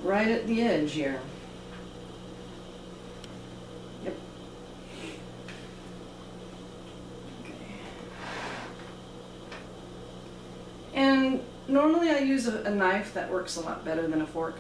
right at the edge here. Yep. Okay. And normally I use a knife. That works a lot better than a fork.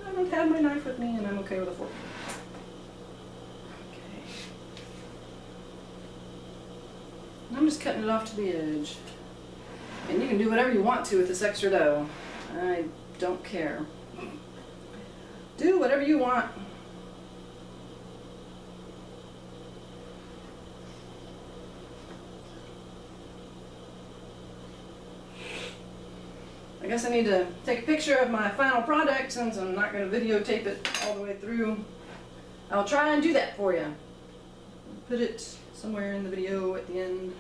I don't have my knife with me and I'm okay with a fork. Okay. I'm just cutting it off to the edge. And you can do whatever you want to with this extra dough. I don't care. Do whatever you want. I guess I need to take a picture of my final product since I'm not going to videotape it all the way through. I'll try and do that for you. Put it somewhere in the video at the end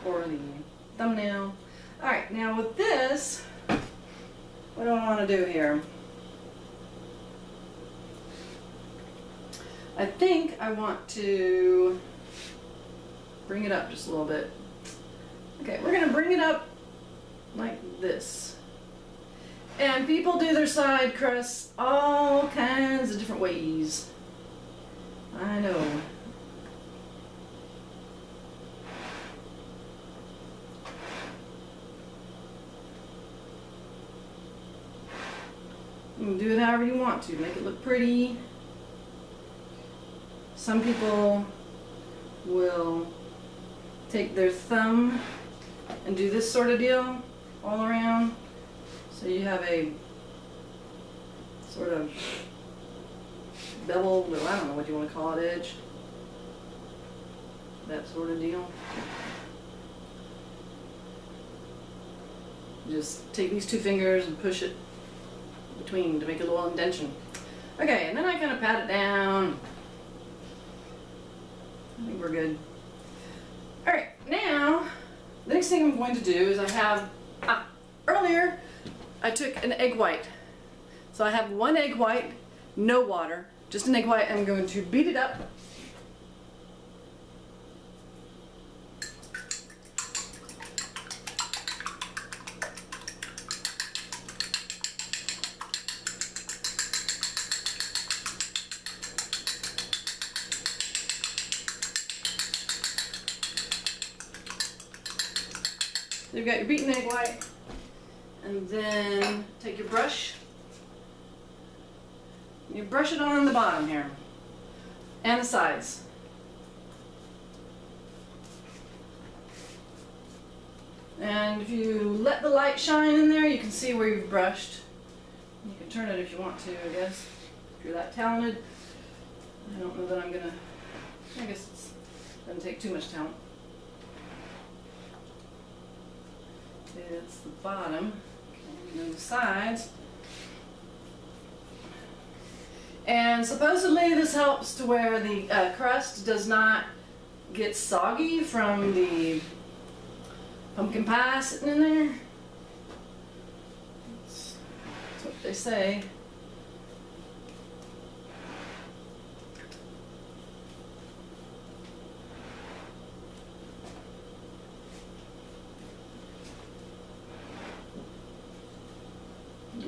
or the thumbnail. Alright, now with this, what do I want to do here? I think I want to bring it up just a little bit. Okay, we're going to bring it up like this. And people do their side crusts all kinds of different ways. I know. You can do it however you want to, make it look pretty. Some people will take their thumb and do this sort of deal all around. So you have a sort of bevel, well, I don't know what you want to call it, edge. That sort of deal. Just take these two fingers and push it between to make a little indentation. Okay, and then I kind of pat it down. I think we're good. Alright, now, the next thing I'm going to do is I have, earlier I took an egg white. So I have one egg white, no water, just an egg white. I'm going to beat it up. You've got your beaten egg white, and then take your brush. You brush it on the bottom here, and the sides. And if you let the light shine in there, you can see where you've brushed. You can turn it if you want to, I guess, if you're that talented. I don't know that I'm gonna, I guess it doesn't take too much talent. It's the bottom, and then the sides. And supposedly this helps to where the crust does not get soggy from the pumpkin pie sitting in there. That's what they say.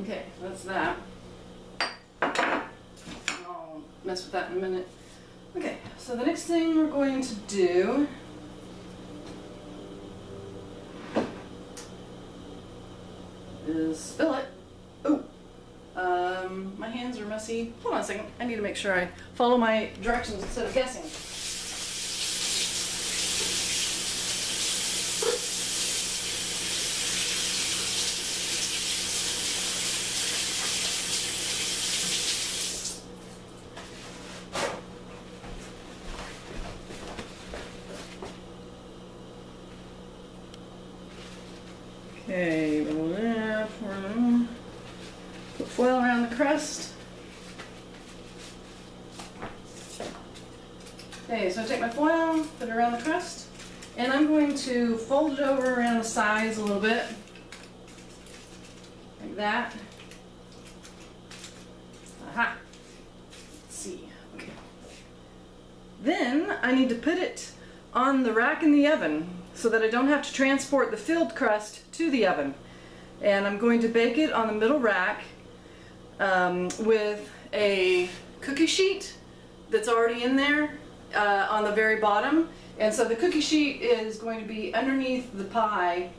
Okay, that's that. I'll mess with that in a minute. Okay, so the next thing we're going to do is spill it. Oh, my hands are messy. Hold on a second. I need to make sure I follow my directions instead of guessing. Okay, put foil around the crust. Okay, so I take my foil, put it around the crust, and I'm going to fold it over around the sides a little bit, like that. Aha! Let's see. Okay. Then I need to put it on the rack in the oven so that I don't have to transport the filled crust to the oven. And I'm going to bake it on the middle rack with a cookie sheet that's already in there on the very bottom. And so the cookie sheet is going to be underneath the pie,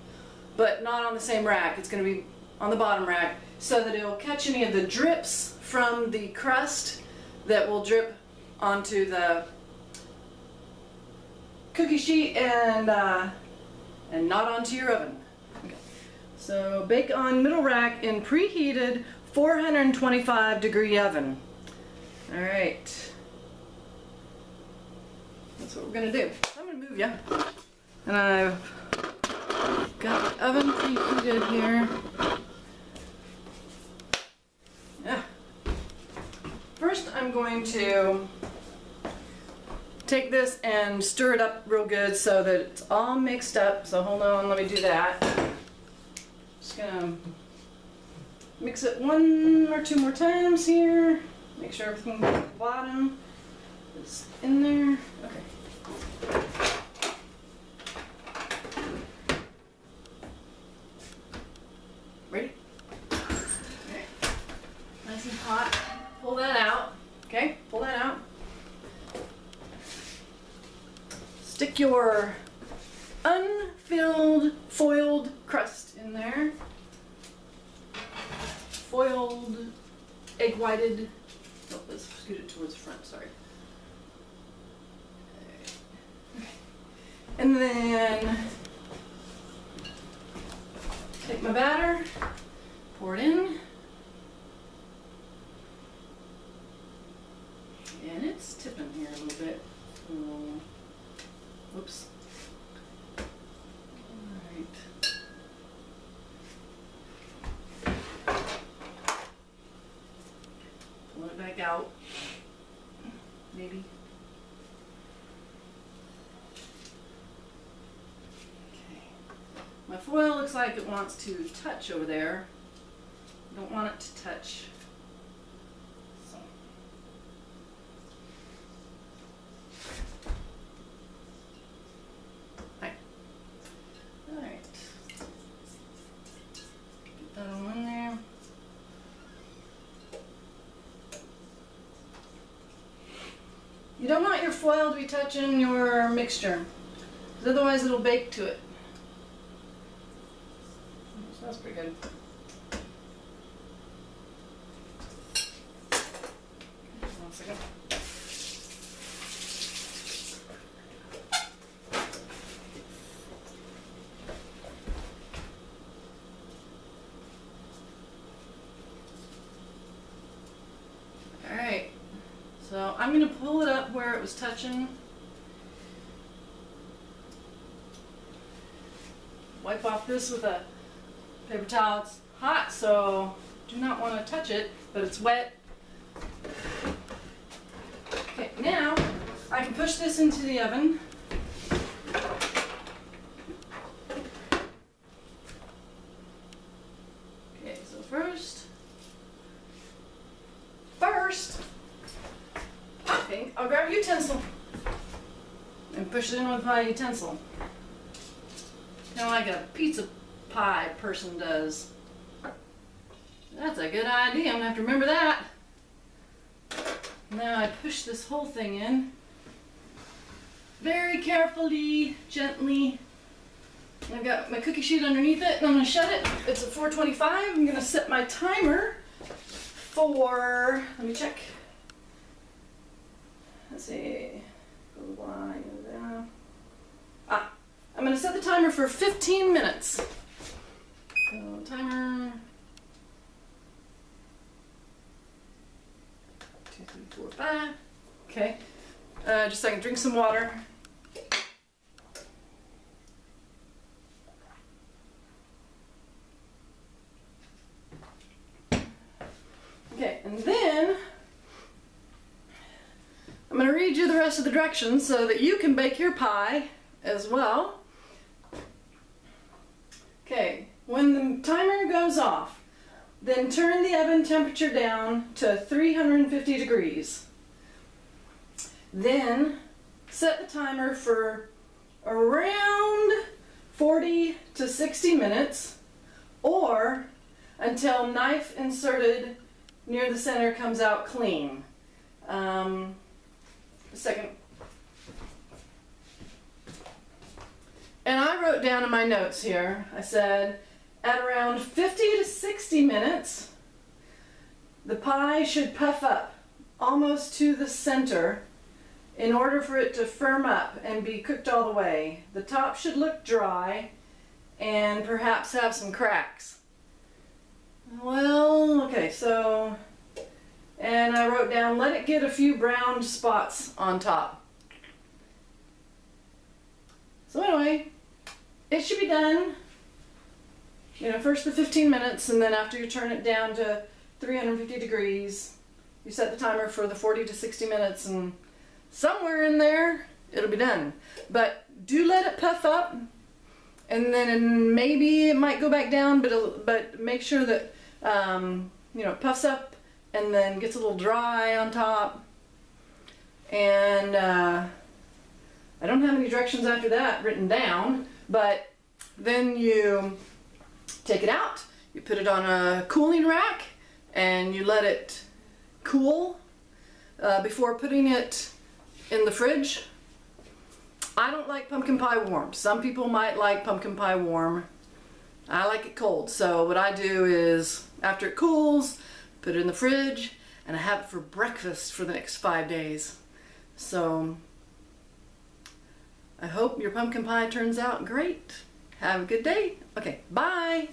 but not on the same rack. It's going to be on the bottom rack so that it'll catch any of the drips from the crust that will drip onto the cookie sheet and not onto your oven. Okay. So bake on middle rack in preheated 425-degree oven. All right. That's what we're gonna do. I'm gonna move you. And I've got the oven preheated here. Yeah. First I'm going to take this and stir it up real good so that it's all mixed up. So hold on, let me do that. Just gonna mix it 1 or 2 more times here. Make sure everything at the bottom is in there. Okay. Ready? Okay. Nice and hot. Pull that out. Okay, pull that out. Stick your unfilled foiled crust in there. Foiled, egg whited. Oh, let's scoot it towards the front, sorry. Okay. And then take my batter, pour it in. And it's tipping here a little bit. Oops. Alright. Pull it back out. Maybe. Okay. My foil looks like it wants to touch over there. Don't want it to touch. You don't want your foil to be touching your mixture, because otherwise it'll bake to it. So that's pretty good. One second. Alright. So I'm going to pull it up where it was touching. Wipe off this with a paper towel. It's hot, so do not want to touch it, but it's wet. Okay, now I can push this into the oven. Okay, so first, I'll grab a utensil and push it in with my utensil. Kind of like a pizza pie person does. That's a good idea. I'm gonna have to remember that. Now I push this whole thing in very carefully, gently. I've got my cookie sheet underneath it and I'm gonna shut it. It's at 425. I'm gonna set my timer for, let me check. Let's see. I'm going to set the timer for 15 minutes. So, timer. 2, 3, 4, 5. Okay. Just so I can drink some water. Okay, and then I'm going to read you the rest of the directions so that you can bake your pie as well. Okay, when the timer goes off, then turn the oven temperature down to 350 degrees. Then set the timer for around 40 to 60 minutes or until knife inserted near the center comes out clean. A second. And I wrote down in my notes here, I said, at around 50 to 60 minutes, the pie should puff up almost to the center in order for it to firm up and be cooked all the way. The top should look dry and perhaps have some cracks. Well, okay, so, and I wrote down, let it get a few brown spots on top. So anyway, it should be done, you know, first for 15 minutes, and then after you turn it down to 350 degrees, you set the timer for the 40 to 60 minutes, and somewhere in there, it'll be done. But do let it puff up, and then maybe it might go back down, but make sure that, you know, it puffs up and then gets a little dry on top. And I don't have any directions after that written down, but then you take it out, you put it on a cooling rack, and you let it cool before putting it in the fridge. I don't like pumpkin pie warm. Some people might like pumpkin pie warm. I like it cold. So what I do is, after it cools, put it in the fridge, and I have it for breakfast for the next 5 days. So I hope your pumpkin pie turns out great. Have a good day. Okay, bye.